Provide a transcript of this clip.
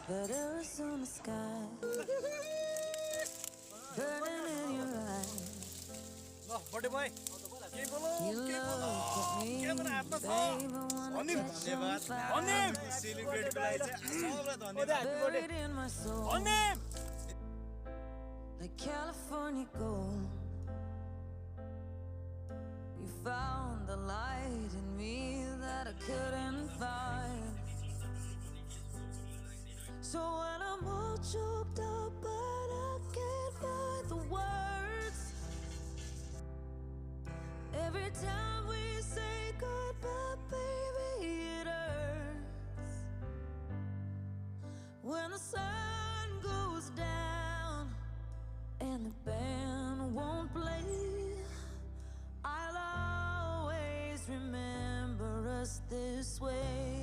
That Arizona sky burning in your eyes. बड़े भाई के बोलो You के बोलो look at me, क्यामेरा हातमा छ babe, I wanna अनिम catch on धन्यवाद fire. अनिम सेलिब्रेटको लागि चाहिँ सबैलाई धन्यवाद Buried in my soul, अनिम like California gold. You found the light in me that I couldn't find. So when I'm all choked up but I can't find the words, every time we say goodbye, baby, it hurts. When the sun goes down and the band won't play, I'll always remember us this way.